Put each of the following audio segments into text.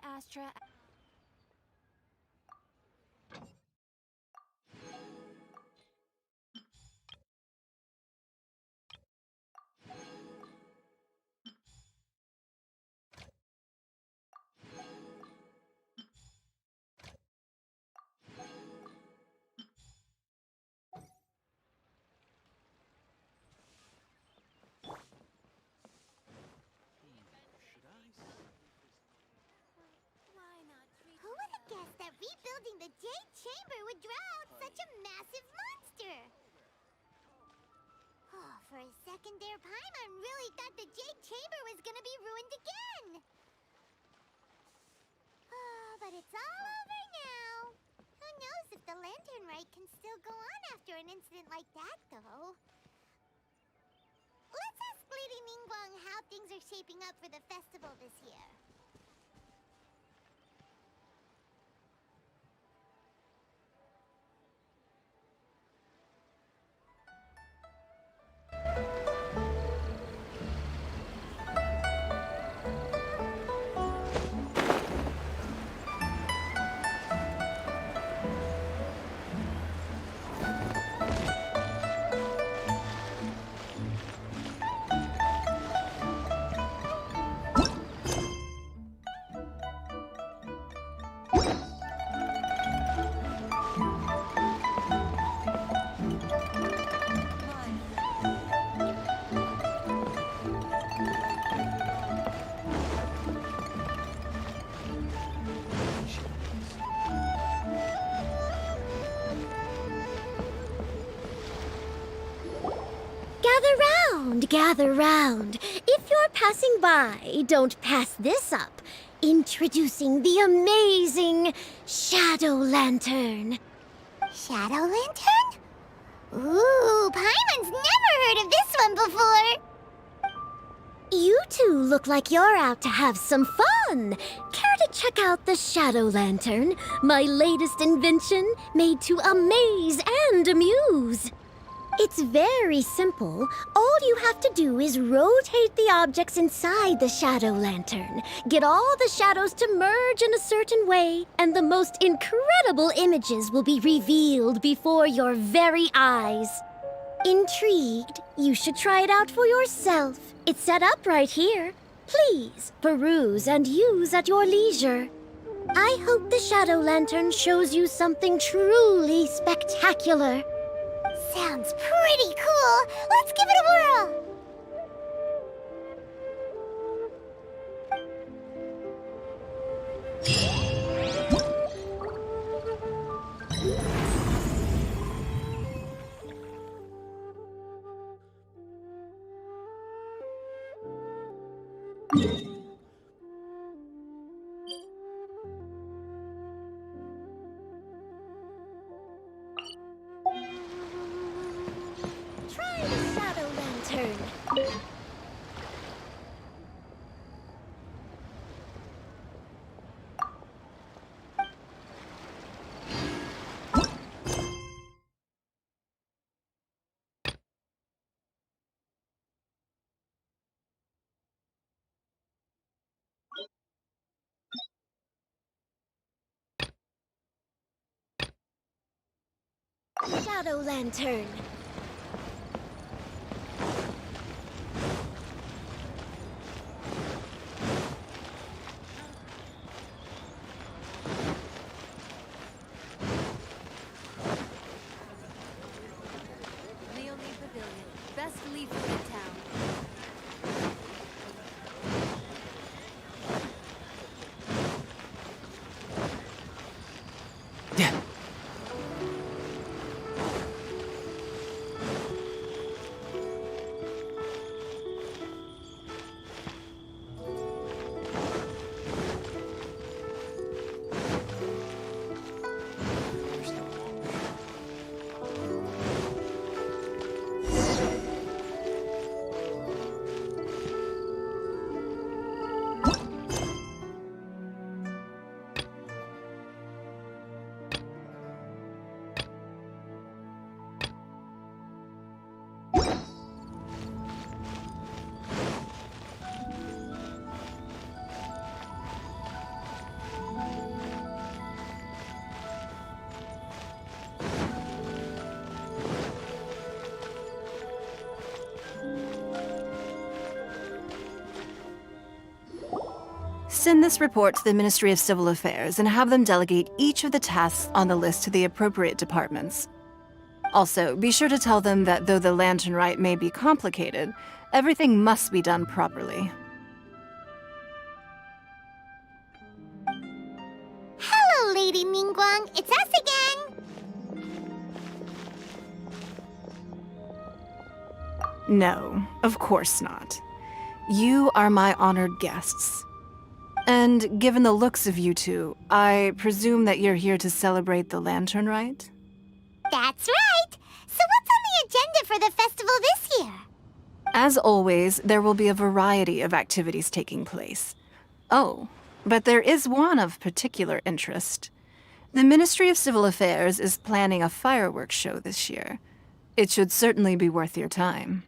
Astra. Who would have guessed that rebuilding the Jade Chamber would draw out such a massive monster? Oh, for a second there, Paimon really thought the Jade Chamber was gonna be ruined again! Oh, but it's all over now! Who knows if the Lantern Rite can still go on after an incident like that, though? Let's ask Lady Ningguang how things are shaping up for the festival this year. Gather round. If you're passing by, don't pass this up. Introducing the amazing Shadow Lantern. Shadow Lantern? Ooh, Paimon's never heard of this one before! You two look like you're out to have some fun. Care to check out the Shadow Lantern, my latest invention made to amaze and amuse? It's very simple. All you have to do is rotate the objects inside the Shadow Lantern, get all the shadows to merge in a certain way, and the most incredible images will be revealed before your very eyes. Intrigued? You should try it out for yourself. It's set up right here. Please, peruse and use at your leisure. I hope the Shadow Lantern shows you something truly spectacular. Sounds pretty cool! Let's give it a whirl! Try the Shadow Lantern. Shadow Lantern. Leonie Pavilion. Best leaf in town. Send this report to the Ministry of Civil Affairs and have them delegate each of the tasks on the list to the appropriate departments. Also, be sure to tell them that though the lantern rite may be complicated, everything must be done properly. Hello, Lady Ningguang. It's us again. No, of course not. You are my honored guests. And given the looks of you two, I presume that you're here to celebrate the lantern rite? That's right. So what's on the agenda for the festival this year? As always, there will be a variety of activities taking place. Oh, but there is one of particular interest. The Ministry of Civil Affairs is planning a fireworks show this year. It should certainly be worth your time.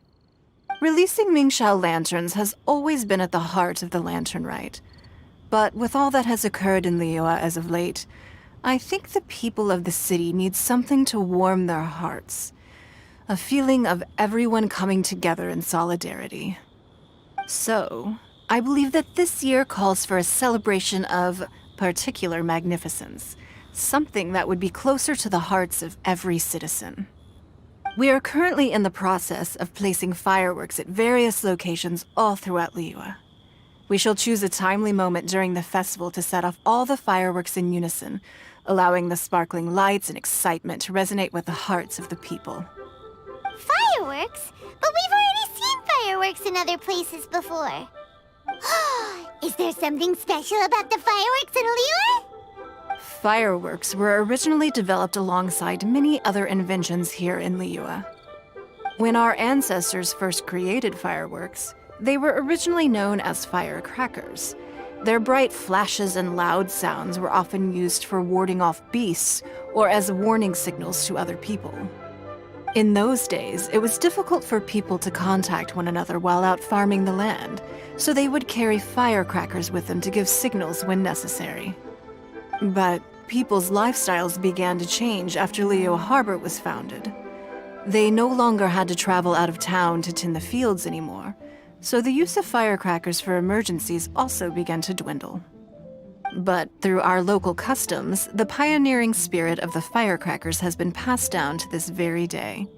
Releasing Mingxiao lanterns has always been at the heart of the lantern rite. But with all that has occurred in Liyue as of late, I think the people of the city need something to warm their hearts. A feeling of everyone coming together in solidarity. So, I believe that this year calls for a celebration of particular magnificence. Something that would be closer to the hearts of every citizen. We are currently in the process of placing fireworks at various locations all throughout Liyue. We shall choose a timely moment during the festival to set off all the fireworks in unison, allowing the sparkling lights and excitement to resonate with the hearts of the people. Fireworks? But we've already seen fireworks in other places before. Is there something special about the fireworks in Liyue? Fireworks were originally developed alongside many other inventions here in Liyue. When our ancestors first created fireworks, they were originally known as firecrackers. Their bright flashes and loud sounds were often used for warding off beasts or as warning signals to other people. In those days, it was difficult for people to contact one another while out farming the land, so they would carry firecrackers with them to give signals when necessary. But people's lifestyles began to change after Liyue Harbor was founded. They no longer had to travel out of town to tend the fields anymore, so the use of firecrackers for emergencies also began to dwindle. But through our local customs, the pioneering spirit of the firecrackers has been passed down to this very day.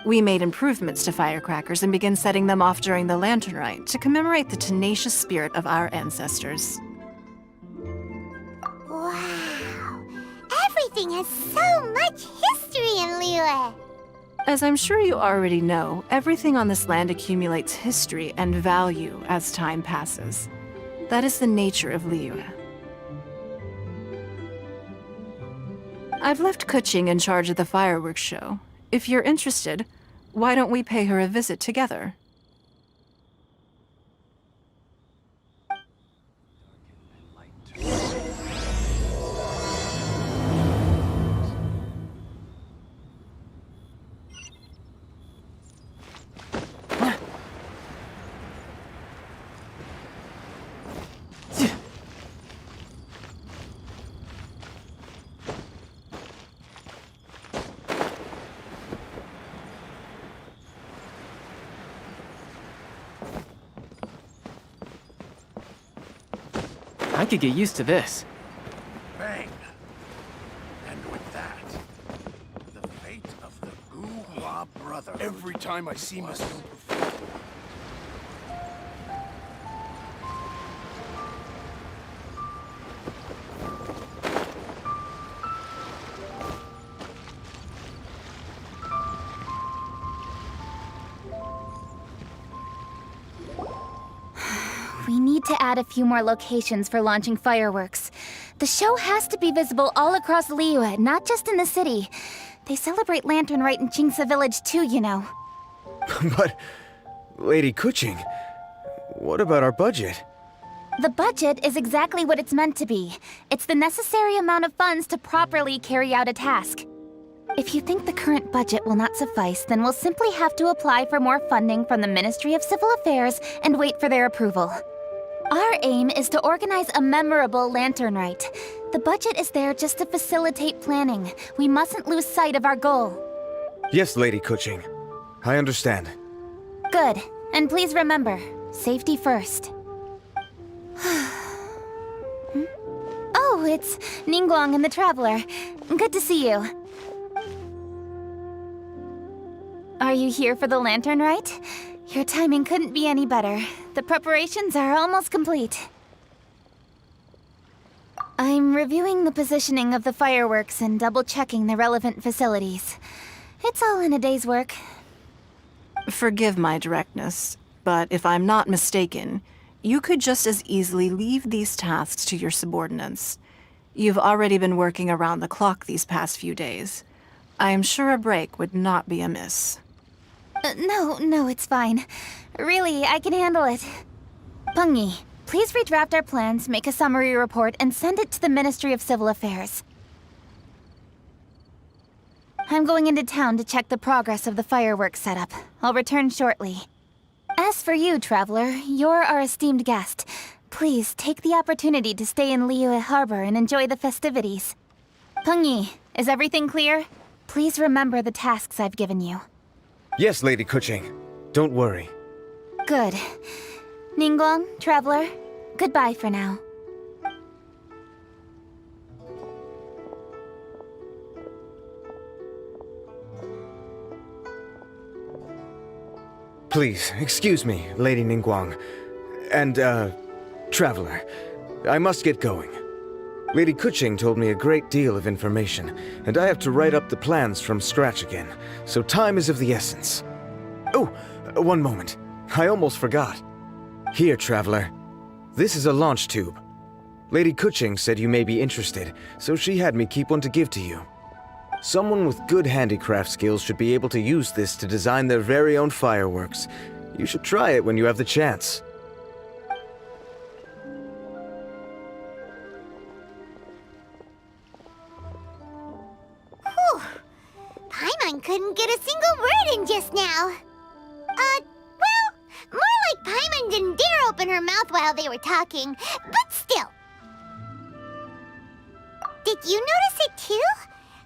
We made improvements to firecrackers and began setting them off during the lantern rite to commemorate the tenacious spirit of our ancestors. Wow! Everything has so much history in Liyue! As I'm sure you already know, everything on this land accumulates history and value as time passes. That is the nature of Liyue. I've left Kuching in charge of the fireworks show. If you're interested, why don't we pay her a visit together? I could get used to this. Bang! And with that, the fate of the Guhua Brotherhood. Every time I see Mr. perform. We need to add a few more locations for launching fireworks. The show has to be visible all across Liyue, not just in the city. They celebrate Lantern Rite in Qingce Village too, you know. But, Lady Kuching, what about our budget? The budget is exactly what it's meant to be. It's the necessary amount of funds to properly carry out a task. If you think the current budget will not suffice, then we'll simply have to apply for more funding from the Ministry of Civil Affairs and wait for their approval. Our aim is to organize a memorable Lantern Rite. The budget is there just to facilitate planning. We mustn't lose sight of our goal. Yes, Lady Kuching. I understand. Good. And please remember, safety first. It's Ningguang and the Traveler. Good to see you. Are you here for the lantern rite? Your timing couldn't be any better. The preparations are almost complete. I'm reviewing the positioning of the fireworks and double-checking the relevant facilities. It's all in a day's work. Forgive my directness, but if I'm not mistaken, you could just as easily leave these tasks to your subordinates. You've already been working around the clock these past few days. I am sure a break would not be amiss. No, it's fine. Really, I can handle it. Pungi, please redraft our plans, make a summary report, and send it to the Ministry of Civil Affairs. I'm going into town to check the progress of the fireworks setup. I'll return shortly. As for you, Traveler, you're our esteemed guest. Please take the opportunity to stay in Liyue Harbor and enjoy the festivities. Pungi, is everything clear? Please remember the tasks I've given you. Yes, Lady Kuching. Don't worry. Good. Ningguang, Traveler, goodbye for now. Please, excuse me, Lady Ningguang. And, Traveler. I must get going. Lady Kuching told me a great deal of information, and I have to write up the plans from scratch again, so time is of the essence. Oh, one moment. I almost forgot. Here, Traveler. This is a launch tube. Lady Kuching said you may be interested, so she had me keep one to give to you. Someone with good handicraft skills should be able to use this to design their very own fireworks. You should try it when you have the chance. Whew. Paimon couldn't get a single word in just now. Well, more like Paimon didn't dare open her mouth while they were talking, but still. Did you notice it too?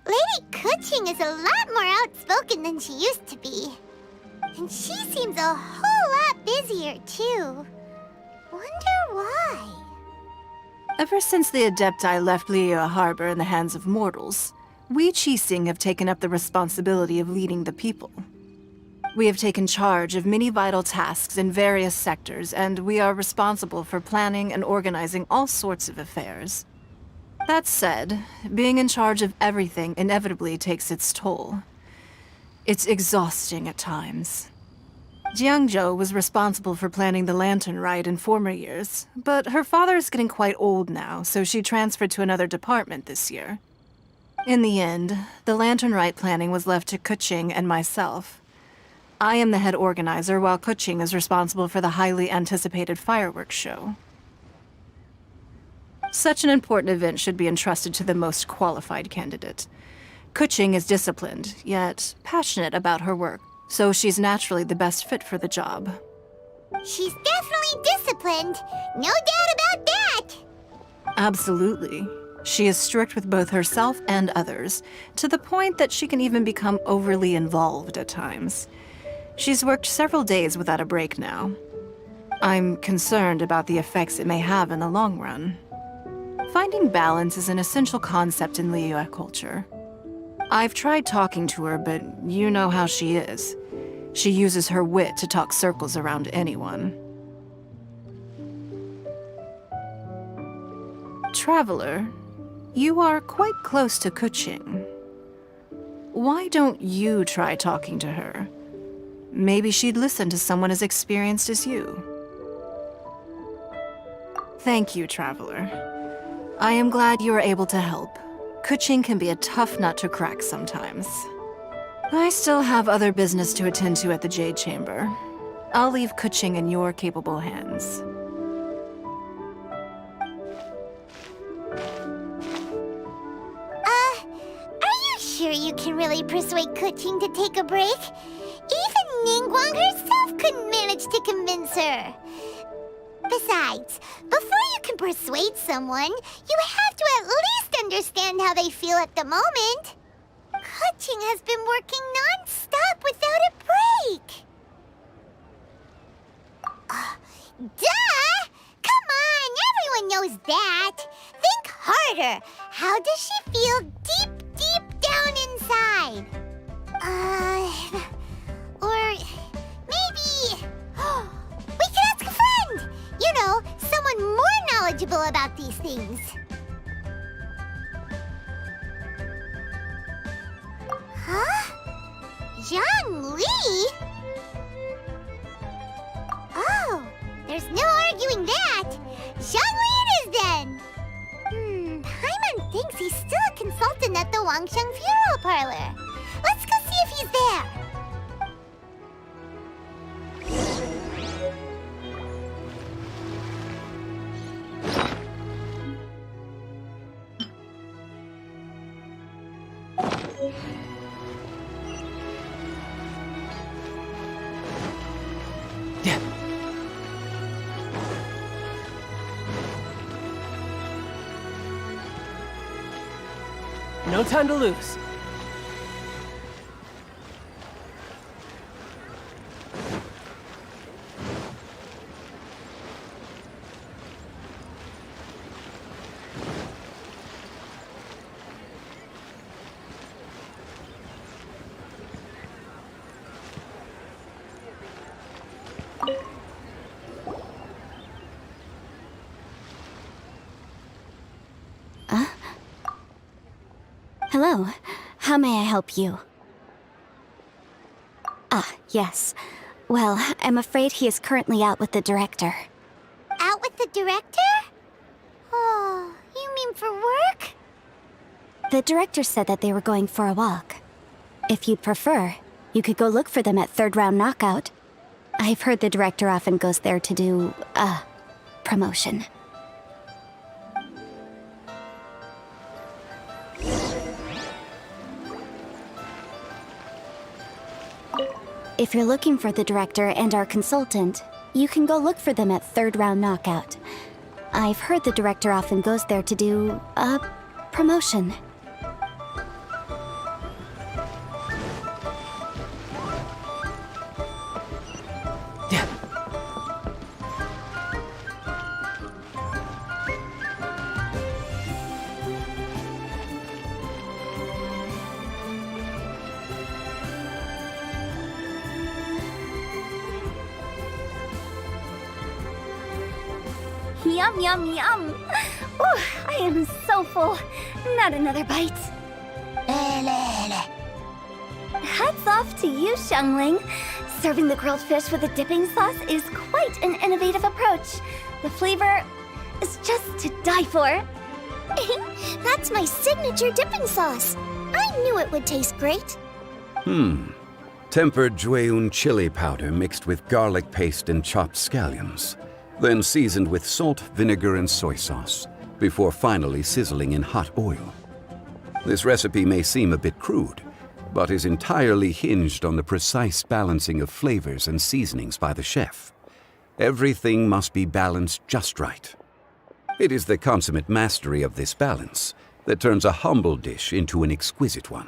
Lady Kuching is a lot more outspoken than she used to be. And she seems a whole lot busier too. Wonder why? Ever since the Adepti left Liyue Harbor in the hands of mortals, we Qixing have taken up the responsibility of leading the people. We have taken charge of many vital tasks in various sectors, and we are responsible for planning and organizing all sorts of affairs. That said, being in charge of everything inevitably takes its toll. It's exhausting at times. Jiangzhou was responsible for planning the lantern rite in former years, but her father is getting quite old now, so she transferred to another department this year. In the end, the lantern rite planning was left to Kuching and myself. I am the head organizer, while Kuching is responsible for the highly anticipated fireworks show. Such an important event should be entrusted to the most qualified candidate. Kuching is disciplined, yet passionate about her work, so she's naturally the best fit for the job. She's definitely disciplined. No doubt about that. Absolutely. She is strict with both herself and others, to the point that she can even become overly involved at times. She's worked several days without a break now. I'm concerned about the effects it may have in the long run. Finding balance is an essential concept in Liyue culture. I've tried talking to her, but you know how she is. She uses her wit to talk circles around anyone. Traveler, you are quite close to Kuching. Why don't you try talking to her? Maybe she'd listen to someone as experienced as you. Thank you, Traveler. I am glad you were able to help. Kuching can be a tough nut to crack sometimes. I still have other business to attend to at the Jade Chamber. I'll leave Kuching in your capable hands. Are you sure you can really persuade Kuching to take a break? Even Ningguang herself couldn't manage to convince her. Besides, before you can persuade someone, you have to at least understand how they feel at the moment. Kuching has been working non-stop without a break. Duh! Come on, everyone knows that. Think hard her. How does she feel deep down inside? Or maybe we could ask a friend. You know, someone more knowledgeable about these things. Huh? Zhongli? Oh, there's no arguing that. Zhongli it is then. Paimon thinks he's still a consultant at the Wangsheng Funeral Parlor. Let's go see if he's there. Yeah. No time to lose. Hello. How may I help you? Ah, yes. Well, I'm afraid he is currently out with the director. Out with the director? Oh, you mean for work? The director said that they were going for a walk. If you'd prefer, you could go look for them at Third Round Knockout. I've heard the director often goes there to do, promotion. If you're looking for the director and our consultant, you can go look for them at Third Round Knockout. I've heard the director often goes there to do, promotion. Yeah. Yum, yum, yum! Ooh, I am so full. Not another bite. Hats off to you, Xiangling. Serving the grilled fish with a dipping sauce is quite an innovative approach. The flavor is just to die for. That's my signature dipping sauce. I knew it would taste great. Tempered Jueyun chili powder mixed with garlic paste and chopped scallions, then seasoned with salt, vinegar, and soy sauce, before finally sizzling in hot oil. This recipe may seem a bit crude, but is entirely hinged on the precise balancing of flavors and seasonings by the chef. Everything must be balanced just right. It is the consummate mastery of this balance that turns a humble dish into an exquisite one.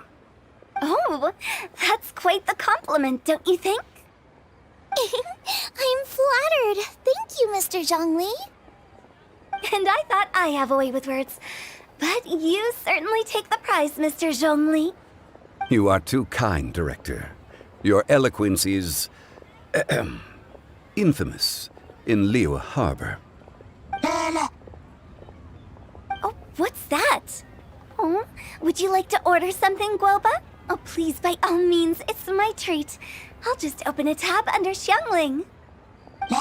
Oh, that's quite the compliment, don't you think? I'm flattered. Thank you, Mr. Zhongli. And I thought I have a way with words. But you certainly take the prize, Mr. Zhongli. You are too kind, Director. Your eloquence is infamous in Liyue Harbor. Oh, what's that? Oh, would you like to order something, Guoba? Oh, please, by all means, it's my treat. I'll just open a tab under Xiangling. Hey,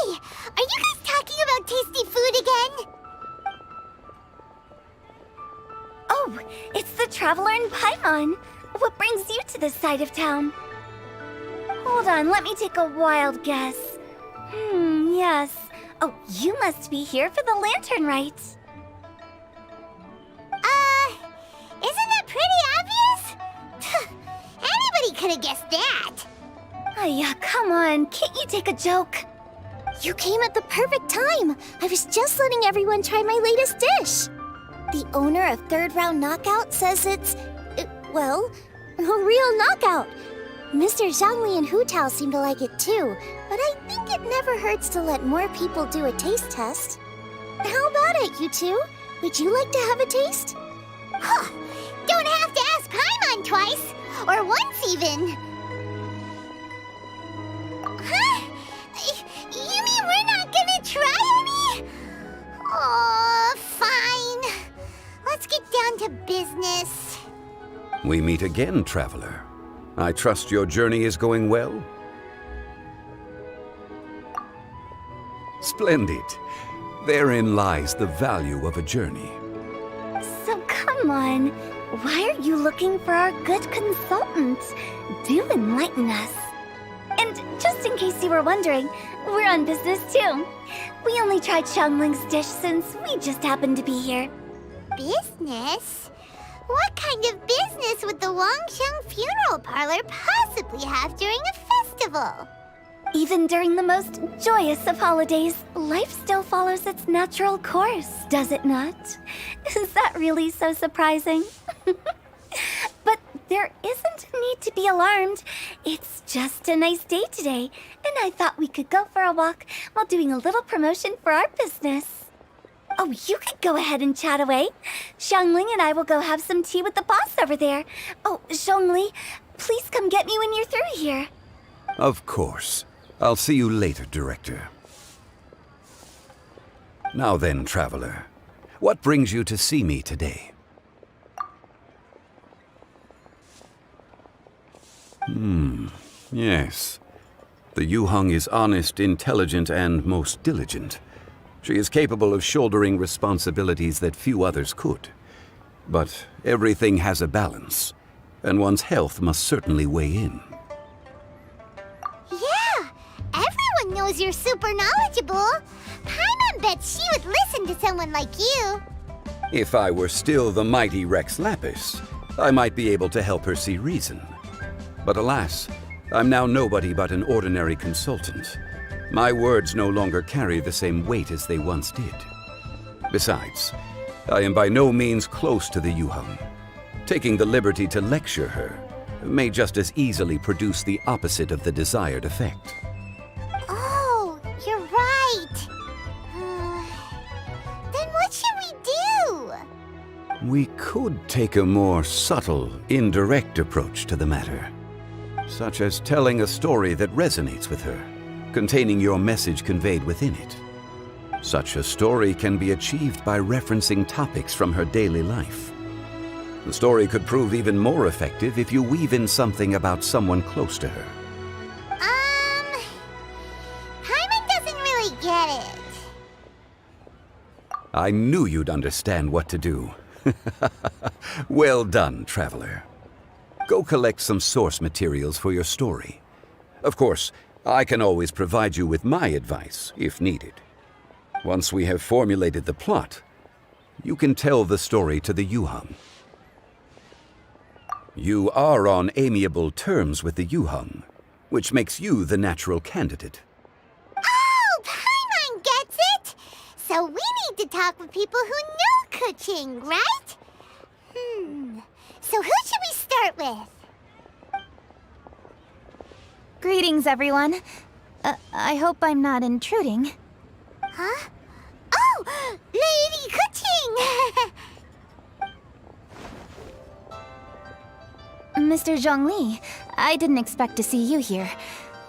are you guys talking about tasty food again? Oh, it's the Traveler in Paimon. What brings you to this side of town? Hold on, let me take a wild guess. Yes. Oh, you must be here for the lantern rites. Isn't that pretty obvious? Anybody could have guessed that. Yeah, come on, can't you take a joke? You came at the perfect time. I was just letting everyone try my latest dish. The owner of Third Round Knockout says it's, well, a real knockout. Mr. Zhongli and Hu Tao seem to like it too, but I think it never hurts to let more people do a taste test. How about it, you two? Would you like to have a taste? Huh. Don't have to ask Paimon twice, or once even. Huh? You mean we're not gonna try any? Oh, fine. Let's get down to business. We meet again, traveler. I trust your journey is going well? Splendid. Therein lies the value of a journey. So come on, why are you looking for our good consultant? Do enlighten us. And just in case you were wondering, we're on business too. We only tried Xiangling's dish since we just happened to be here. Business? What kind of business would the Wangsheng Funeral Parlor possibly have during a festival? Even during the most joyous of holidays, life still follows its natural course, does it not? Is that really so surprising? But there isn't a need to be alarmed. It's just a nice day today, and I thought we could go for a walk while doing a little promotion for our business. Oh, you could go ahead and chat away. Xiangling and I will go have some tea with the boss over there. Oh, Zhongli, please come get me when you're through here. Of course. I'll see you later, Director. Now then, traveler. What brings you to see me today? Yes. The Yuheng is honest, intelligent, and most diligent. She is capable of shouldering responsibilities that few others could. But everything has a balance, and one's health must certainly weigh in. Yeah, everyone knows you're super knowledgeable. Paimon bets she would listen to someone like you. If I were still the mighty Rex Lapis, I might be able to help her see reason. But alas, I'm now nobody but an ordinary consultant. My words no longer carry the same weight as they once did. Besides, I am by no means close to the Yuheng. Taking the liberty to lecture her may just as easily produce the opposite of the desired effect. Oh, you're right. Then what should we do? We could take a more subtle, indirect approach to the matter, such as telling a story that resonates with her, containing your message conveyed within it. Such a story can be achieved by referencing topics from her daily life. The story could prove even more effective if you weave in something about someone close to her. Paimon doesn't really get it. I knew you'd understand what to do. Well done, traveler. Go collect some source materials for your story. Of course, I can always provide you with my advice, if needed. Once we have formulated the plot, you can tell the story to the Yuheng. You are on amiable terms with the Yuheng, which makes you the natural candidate. Oh, Paimon gets it! So we need to talk with people who know Kuching, right? So who should we start with? Greetings, everyone. I hope I'm not intruding. Huh? Oh, Lady Kuching! Mr. Zhongli, I didn't expect to see you here.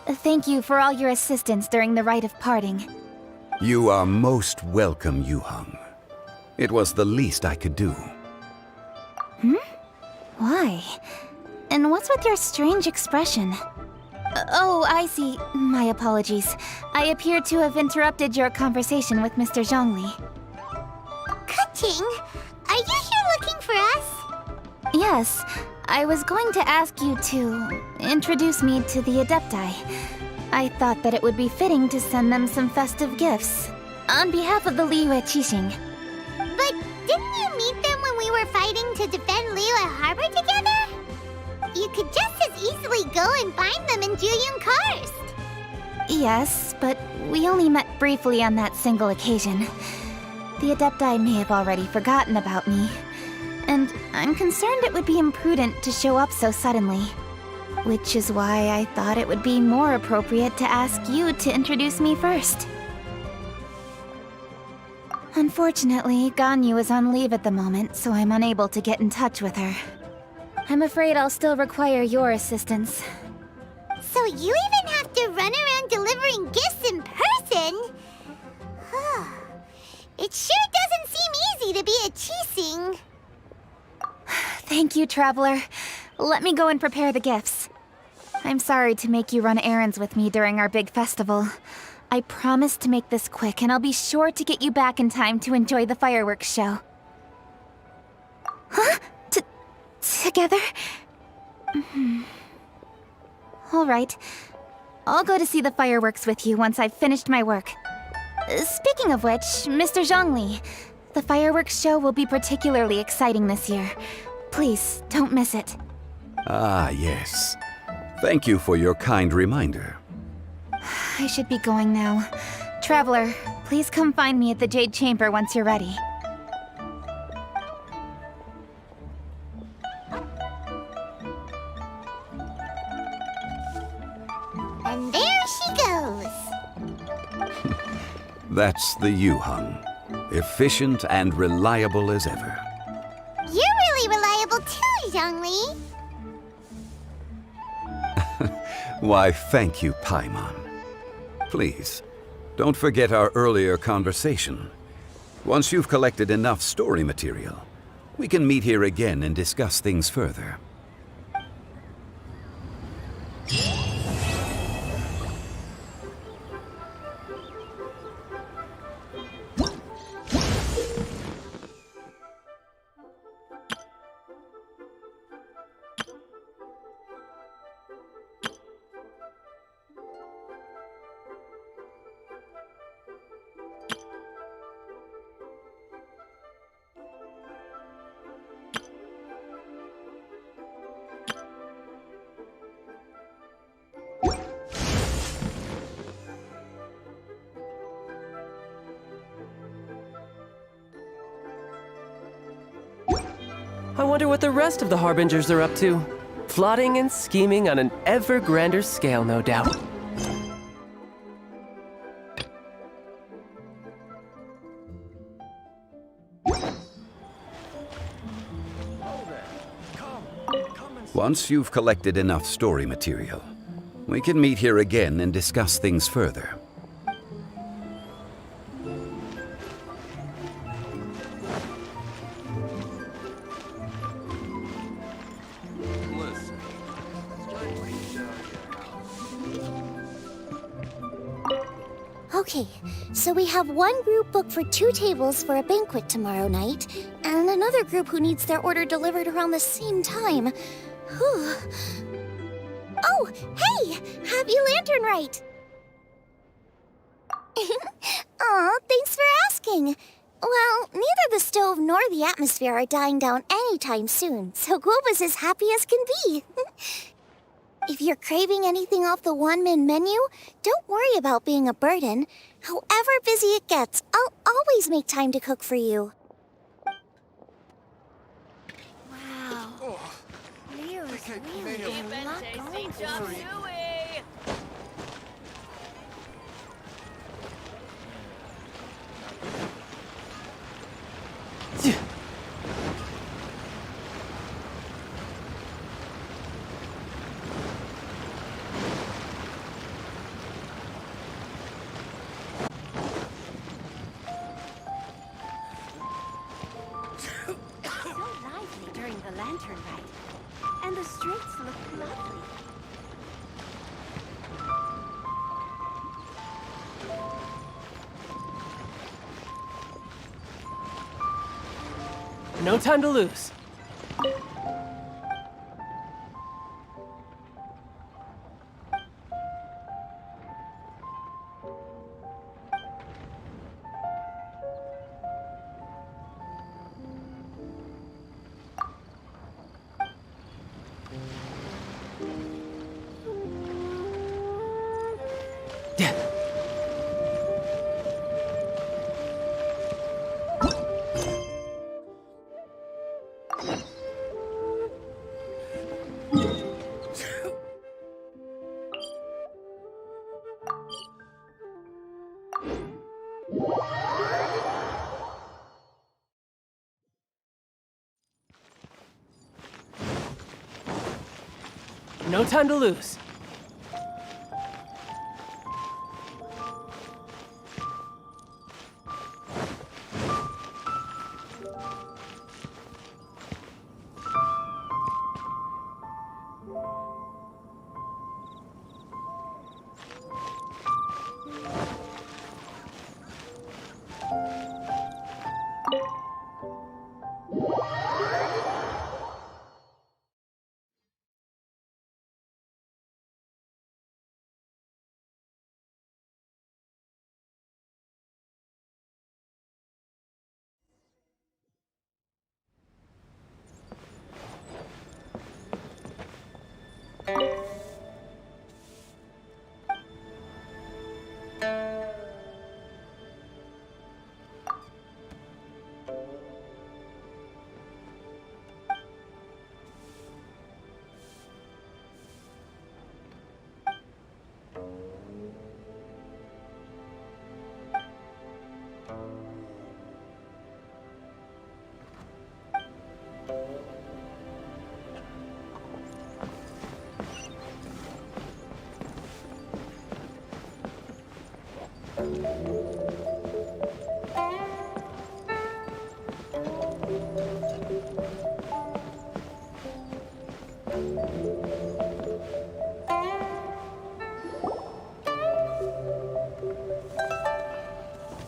Thank you for all your assistance during the rite of parting. You are most welcome, Yuheng. It was the least I could do. Why? And what's with your strange expression? Oh, I see. My apologies. I appear to have interrupted your conversation with Mr. Zhongli. Kuching, are you here looking for us? Yes, I was going to ask you to introduce me to the Adepti. I thought that it would be fitting to send them some festive gifts. On behalf of the Liyue Qixing. But didn't you meet them when we were fighting to defend Liyue Harbor together? You could just as easily go and find them in Juyun Karst. Yes, but we only met briefly on that single occasion. The Adepti may have already forgotten about me. And I'm concerned it would be imprudent to show up so suddenly. Which is why I thought it would be more appropriate to ask you to introduce me first. Unfortunately, Ganyu is on leave at the moment, so I'm unable to get in touch with her. I'm afraid I'll still require your assistance. So you even have to run around delivering gifts in person? It sure doesn't seem easy to be a Qixing. Thank you, Traveler. Let me go and prepare the gifts. I'm sorry to make you run errands with me during our big festival. I promise to make this quick, and I'll be sure to get you back in time to enjoy the fireworks show. Huh? Together? All right. I'll go to see the fireworks with you once I've finished my work. Speaking of which, Mr. Zhongli, the fireworks show will be particularly exciting this year. Please, don't miss it. Ah, yes. Thank you for your kind reminder. I should be going now. Traveler, please come find me at the Jade Chamber once you're ready. And there she goes. That's the Yuheng. Efficient and reliable as ever. You're really reliable too, Zhongli. Why, thank you, Paimon. Please, don't forget our earlier conversation. Once you've collected enough story material, we can meet here again and discuss things further. I wonder what the rest of the Harbingers are up to. Plotting and scheming on an ever grander scale, no doubt. Once you've collected enough story material, we can meet here again and discuss things further. Okay, so we have one group booked for 2 tables for a banquet tomorrow night, and another group who needs their order delivered around the same time. Whew. Oh, hey! Happy Lantern Rite! Aw, thanks for asking. Well, neither the stove nor the atmosphere are dying down anytime soon, so Guob is as happy as can be. If you're craving anything off the one-min menu, don't worry about being a burden. However busy it gets, I'll always make time to cook for you. Wow. Leo's really got a lot going for him. During the lantern rite, and the streets look lovely. No time to lose. No time to lose.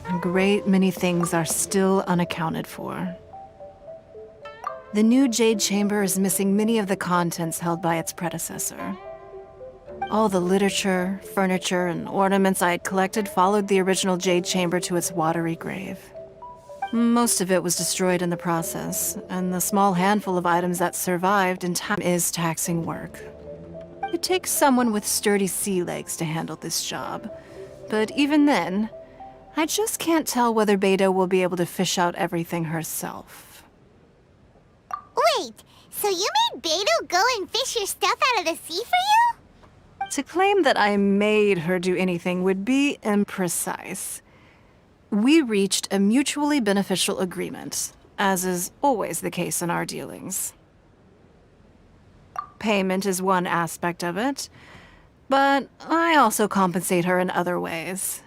A great many things are still unaccounted for. The new Jade Chamber is missing many of the contents held by its predecessor. All the literature, furniture, and ornaments I had collected followed the original Jade Chamber to its watery grave. Most of it was destroyed in the process, and the small handful of items that survived in time is taxing work. It takes someone with sturdy sea legs to handle this job, but even then, I just can't tell whether Beto will be able to fish out everything herself. Wait, so you made Beto go and fish your stuff out of the sea for you? To claim that I made her do anything would be imprecise. We reached a mutually beneficial agreement, as is always the case in our dealings. Payment is one aspect of it, but I also compensate her in other ways.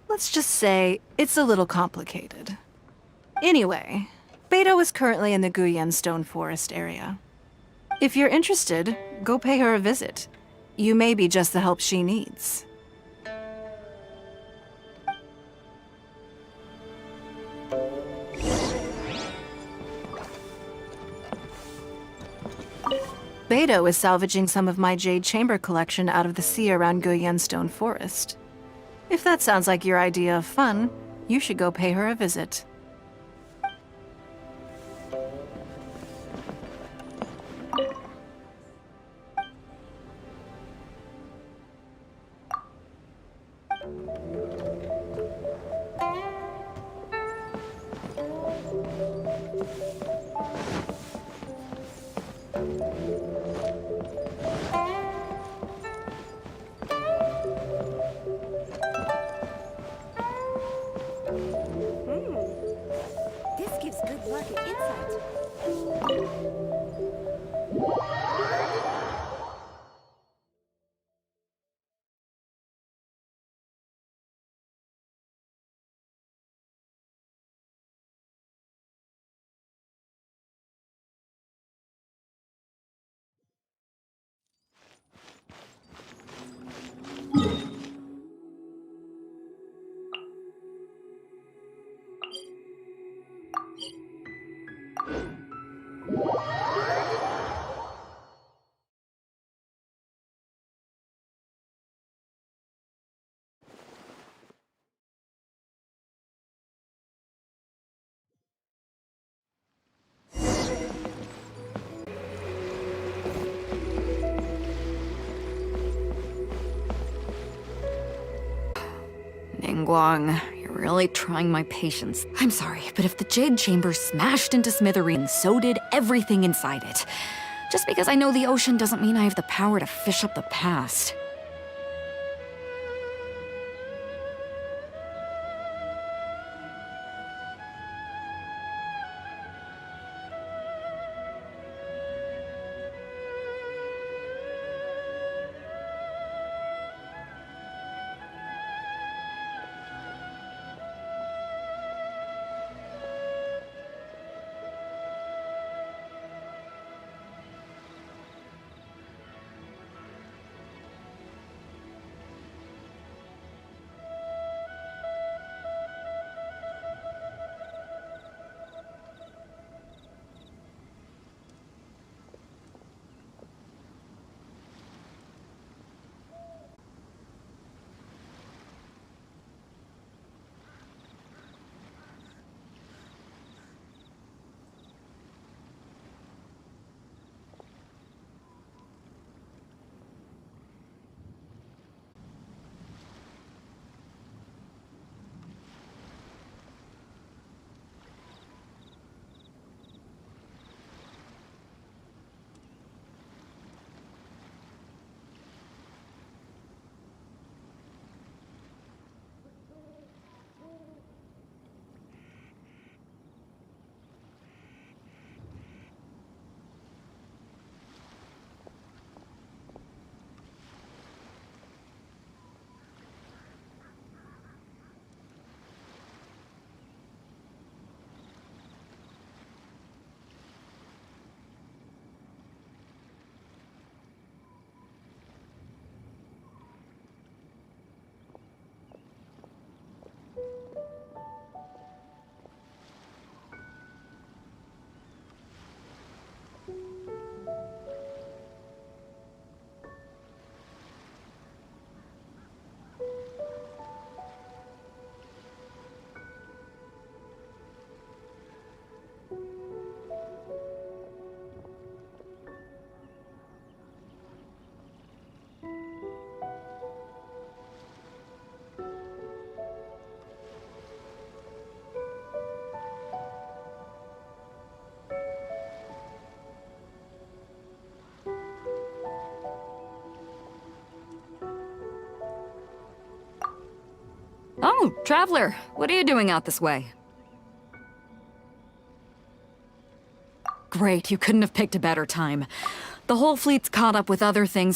Let's just say it's a little complicated. Anyway, Beto is currently in the Guyan Stone Forest area. If you're interested, go pay her a visit. You may be just the help she needs. Beto is salvaging some of my Jade Chamber collection out of the sea around Guyan Stone Forest. If that sounds like your idea of fun, you should go pay her a visit. This gives good luck and insight. Ningguang, you're really trying my patience. I'm sorry, but if the Jade Chamber smashed into smithereens, so did everything inside it. Just because I know the ocean doesn't mean I have the power to fish up the past. Oh, Traveler, what are you doing out this way? Great, you couldn't have picked a better time. The whole fleet's caught up with other things